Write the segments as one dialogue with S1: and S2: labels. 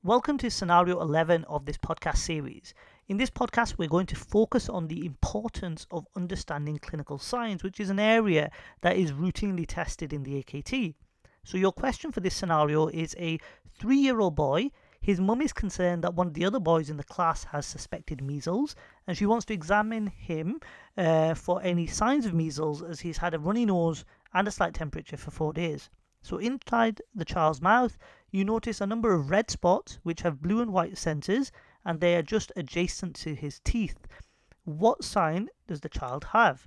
S1: Welcome to scenario 11 of this podcast series. In this podcast, we're going to focus on the importance of understanding clinical signs, which is an area that is routinely tested in the AKT. So your question for this scenario is a 3-year-old boy. His mum is concerned that one of the other boys in the class has suspected measles, and she wants to examine him for any signs of measles, as he's had a runny nose and a slight temperature for 4 days. So inside the child's mouth, you notice a number of red spots which have blue and white centers, and they are just adjacent to his teeth. What sign does the child have?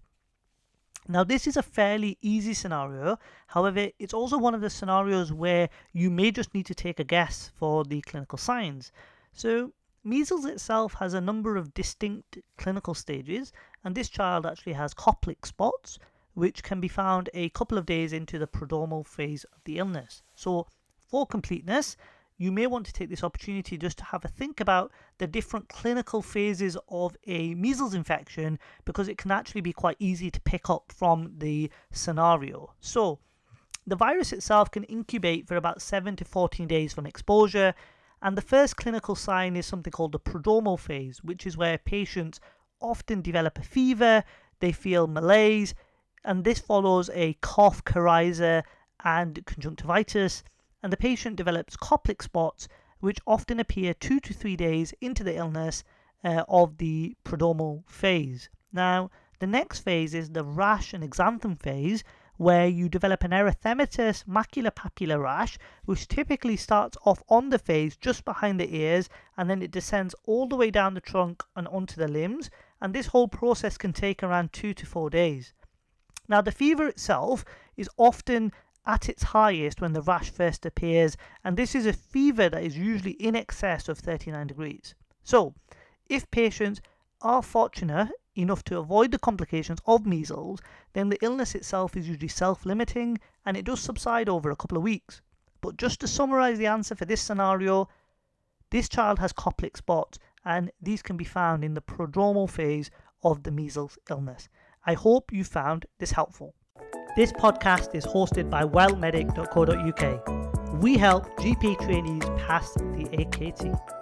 S1: Now, this is a fairly easy scenario. However, it's also one of the scenarios where you may just need to take a guess for the clinical signs. So measles itself has a number of distinct clinical stages, and this child actually has Koplik spots, which can be found a couple of days into the Prodomo Phase of the illness. So for completeness, you may want to take this opportunity just to have a think about the different clinical phases of a measles infection, because it can actually be quite easy to pick up from the scenario. So the virus itself can incubate for about 7 to 14 days from exposure, and the first clinical sign is something called the Prodomo Phase, which is where patients often develop a fever, they feel malaise, and this follows a cough, coryza, and conjunctivitis, and the patient develops Koplik spots, which often appear 2 to 3 days into the illness of the Prodomo phase. Now, the next phase is the rash and exanthem phase, where you develop an erythematous maculopapular rash, which typically starts off on the face just behind the ears, and then it descends all the way down the trunk and onto the limbs, and this whole process can take around 2 to 4 days. Now, the fever itself is often at its highest when the rash first appears, and this is a fever that is usually in excess of 39 degrees. So, if patients are fortunate enough to avoid the complications of measles, then the illness itself is usually self-limiting, and it does subside over a couple of weeks. But just to summarize the answer for this scenario, this child has Koplik spots, and these can be found in the prodromal phase of the measles illness. I hope you found this helpful. This podcast is hosted by wellmedic.co.uk. We help GP trainees pass the AKT.